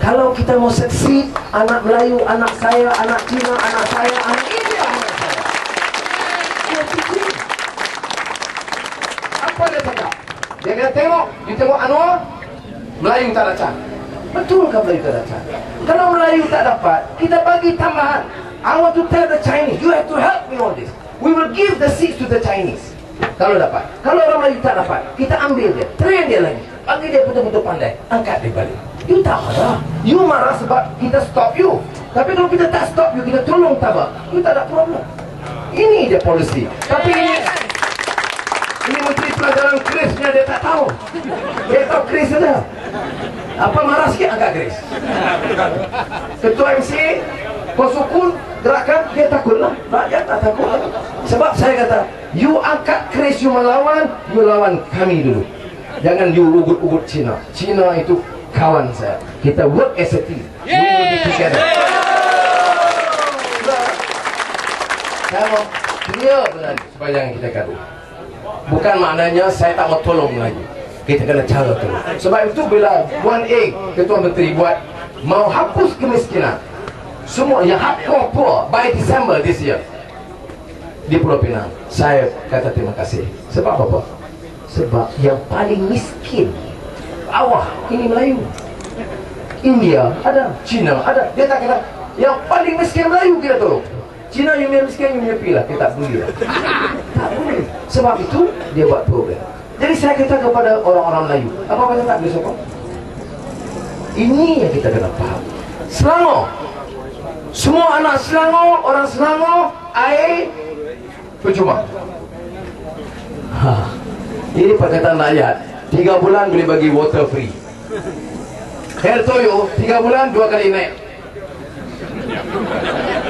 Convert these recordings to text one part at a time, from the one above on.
Kalau kita mau succeed, anak Melayu, anak saya, anak Cina, anak saya, anak India, anak saya. Dia fikir. Apa dia cakap? Dia kata tengok, you tengok Anwar, Melayu tak dapat. Betul ke Melayu tak dapat? Kalau Melayu tak dapat, kita bagi tambahan. I want to tell the Chinese, you have to help me on this. We will give the seats to the Chinese. Kalau dapat. Kalau orang Melayu tak dapat, kita ambil dia, train dia lagi, bagi dia betul-betul pandai, angkat dia balik. You tak marah. You marah sebab kita stop you. Tapi kalau kita tak stop you, kita tolong tabak, you tak ada problem. Ini dia polisi. Tapi ini Menteri Pelajaran Krisnya dia tak tahu. Dia tahu Kris saja. Apa marah sikit angkat Kris. Ketua MC kau sukun gerakan, dia takutlah. Rakyat tak takut. Sebab saya kata, you angkat Kris, you melawan, you lawan kami dulu. Jangan you ugut-ugut Cina. Cina itu kawan saya. Kita work as a team. We will be together. Saya mau clear benar supaya jangan kita gaduh. Bukan maknanya saya tak mau tolong lagi. Kita kena cara tolong. Sebab itu bila 1A Ketua Menteri buat mau hapus kemiskinan, semua yang hardcore poor by December this year di Pulau Pinang, saya kata terima kasih. Sebab apa? Sebab yang paling miskin bawah ini Melayu. India ada, Cina ada. Dia tak kata yang paling miskin Melayu kita tolong. Cina yang miskin, yang pilih, kita tak boleh lah. Tak boleh. Sebab itu dia buat program. Jadi saya kata kepada orang-orang Melayu, apa-apa saya tak boleh sokong. Ini yang kita kena faham. Selangor, semua anak Selangor, orang Selangor, air percuma. Ini perkataan rakyat. 3 bulan boleh bagi water free. Air toyo 3 bulan 2 kali naik.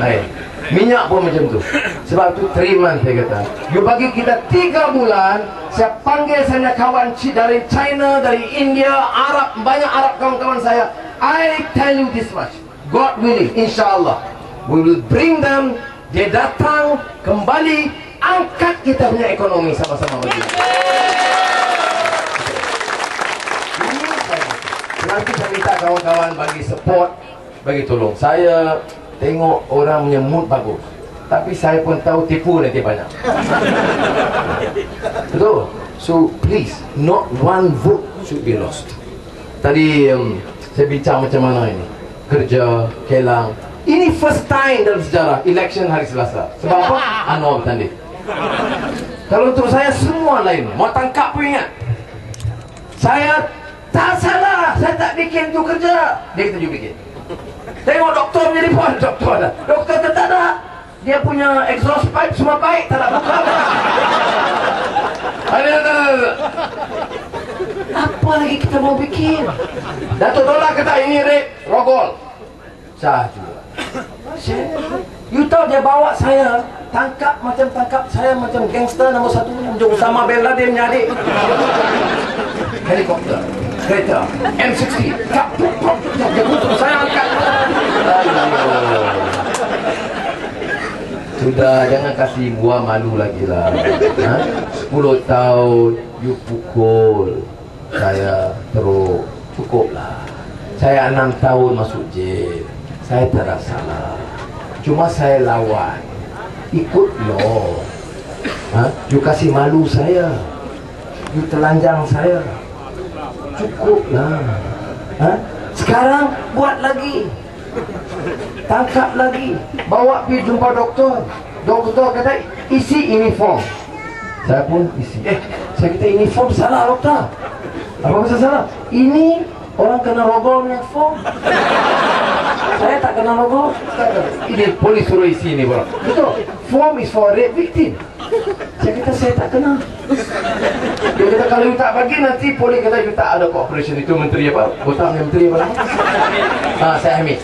Air. Minyak pun macam tu. Sebab tu 3 months saya kata. You bagi kita 3 bulan. Saya panggil saya kawan dari China, dari India, Arab, banyak Arab kawan-kawan saya. I tell you this much, God willing, insyaAllah, we will bring them. Dia datang kembali, angkat kita punya ekonomi sama-sama begini. Nanti saya minta kawan-kawan bagi support, bagi tolong. Saya tengok orang punya mood bagus, tapi saya pun tahu tipu nanti banyak. Betul? So please, not one vote should be lost. Tadi saya bincang macam mana ini kerja, Kelang. Ini first time dalam sejarah election hari Selasa. Sebab apa? Anwar bertanding. Kalau untuk saya semua lain. Mau tangkap pun ingat, saya tak salah, saya tak bikin tu kerja. Dia kata you bikin. Tengok doktor punya report, doktor ada. Doktor kata tak ada. Dia punya exhaust pipe semua baik, tak ada buka. Ada. Apa lagi kita mau bikin? Datuk Dola kata ini rate rogol. Sah juga. You tahu dia bawa saya tangkap saya macam gangster nombor 1 macam Osama bin Laden punya adik. Helikopter, kereta, M60, dia kutuk saya angkat. Sudah, jangan kasih gua malu lagi lah. 10 tahun you pukul saya teruk, cukuplah. Saya 6 tahun masuk jail, saya tak ada salah. Cuma saya lawan, ikut law. You kasih malu saya, you telanjang saya, cukuplah. Sekarang buat lagi, tangkap lagi, bawa pergi jumpa doktor. Doktor kata isi ini form. Saya pun isi. Saya kata ini form salah doktor. Apa maksud salah? Ini orang kena rogol punya form. Saya tak kena rogol. Ini polis suruh isi ini bro. Betul. Form is for rape victim. Saya kata saya tak kena. Dia kata kalau you tak bagi nanti polis kata you tak ada cooperation. Itu menteri apa? Botak menteri apa? Saya ambil.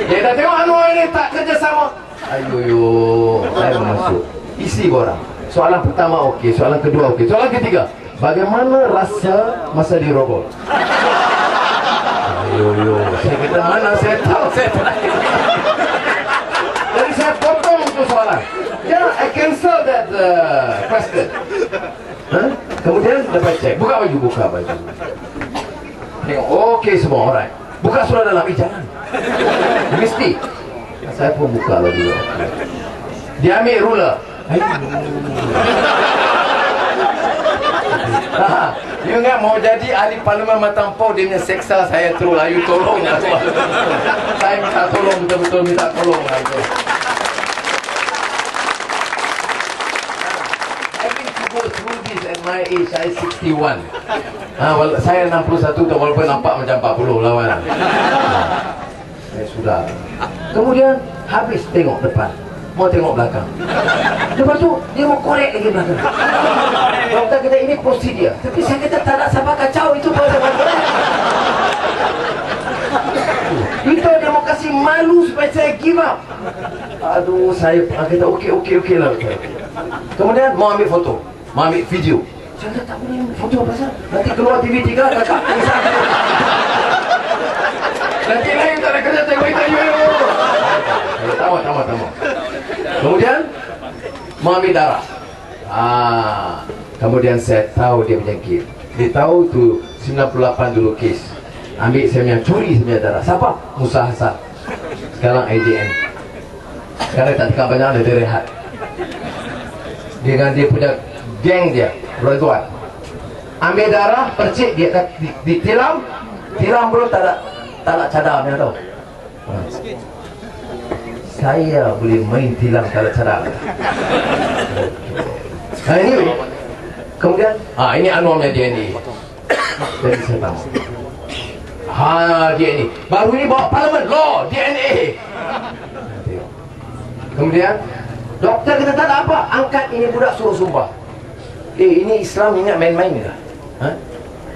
Dia kata tengok Anwar ini tak kerjasama. Ayo, saya masuk. Isi borang. Soalan pertama okey, soalan kedua okey, soalan ketiga, bagaimana rasa masa dirogol? Ayo, saya kata mana saya tahu saya tak. Jadi saya potong itu soalan. Yeah, I cancel that question. Kemudian dapat cek, buka baju. Tengok, okey semua, alright. Buka surah dalam, jangan. Mesti. Saya pun buka lah dulu. Dia ambil ruler. You ingat mau jadi ahli parlimen Matampau, dia punya seksa saya terus lah. You tolong lah. Saya minta tolong, betul-betul minta tolong lah. Through this at my age, saya 61. Saya 61 tu walaupun nampak macam 40 lawan. Saya sudah. Kemudian habis tengok depan, mau tengok belakang. Lepas tu dia mau korek lagi belakang. Doktor kata ini prosedur. Tapi saya kata tak nak sabar kacau itu pada itu dia mau kasih malu supaya saya give up. Aduh, saya kata okey lah. Kemudian mau ambil foto, mau ambil video. Saya kata tak boleh ambil foto pasal nanti keluar TV3 kakak. Nanti lain tak nak kerja tengok itu. Tamat. Kemudian mau ambil darah. Kemudian saya tahu dia penyakit. Dia tahu tu 98 dulu kes. Ambil saya punya curi saya punya darah. Siapa? Musa Hasan. Sekarang IJN. Sekarang tak tekan banyak, dia rehat. Dengan dia punya geng dia, Ridwan. Ambil darah, percik dia ditilam. Tilam bro tak nak cadar dia tahu. Saya boleh main tilam tak nak cadar. Ini kemudian ini anualnya DNA. Jadi saya tahu. DNA. Baru ini bawa parlimen law DNA. Kemudian doktor kata tak ada apa, angkat ini budak suruh sumpah. Ini Islam ingat main-main ke?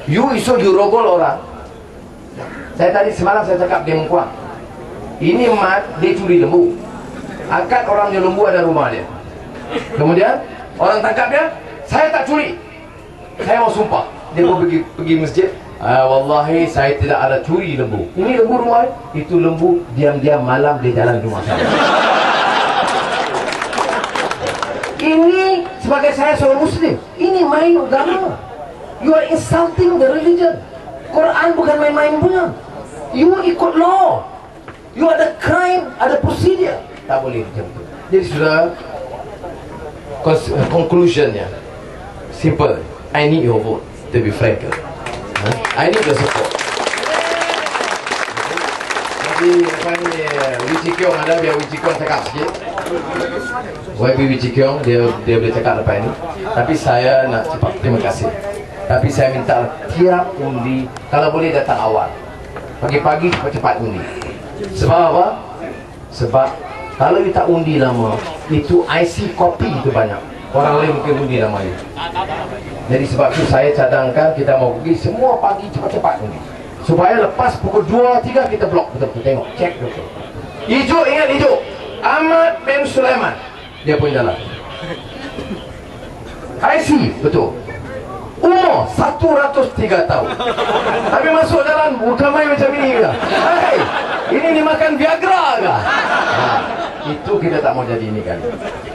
You rogol orang. Saya tadi semalam saya cakap dia mengkuang. Ini mat, dia curi lembu. Angkat orang punya lembu ada rumah dia. Kemudian orang tangkap dia, saya tak curi. Saya mau sumpah. Dia mau pergi masjid. Wallahi saya tidak ada curi lembu. Ini lembu rumah dia. Itu lembu diam-diam malam dia jalan di rumah saya. Ini sebagai saya seorang Muslim, ini main agama. You are insulting the religion. Quran bukan main-main punya. You ikut law. You ada crime, ada prosedur. Tak boleh macam itu. Jadi sudah conclusionnya simple. I need your vote. To be frank, I need your support. Jadi apa ni Wee Kiong ada, biar Wee Kiong cakap sikit. YB Wee Kiong dia boleh cakap lepas ini. Tapi saya nak cepat terima kasih. Tapi saya minta tiap undi kalau boleh datang awal. Pagi-pagi cepat-cepat undi. Sebab apa? Sebab kalau kita undi lama, itu IC kopi itu banyak. Orang lain mungkin undi lama itu. Jadi sebab itu saya cadangkan kita mau pergi semua pagi cepat-cepat undi. Supaya lepas pukul 2-3 kita blok betul-betul tengok, cek betul. Hijau, ingat hijau. Ahmad bin Sulaiman dia pun jalan. IC betul. Umur 103 tahun. Tapi masuk jalan bukan main macam ini ke? Hai, ini dimakan Viagra ke? Itu kita tak mau jadi ini kan.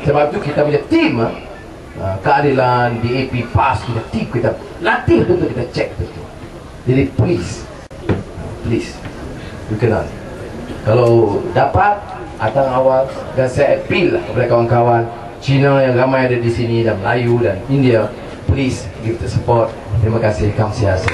Sebab itu kita punya tim keadilan, DAP, PAS, kita tim kita latih betul, kita cek betul. Jadi please berkenan. Kalau dapat datang awal, dan saya appeal lah kepada kawan-kawan Cina yang ramai ada di sini dan Melayu dan India, please give the support. Terima kasih. Kamsiasa.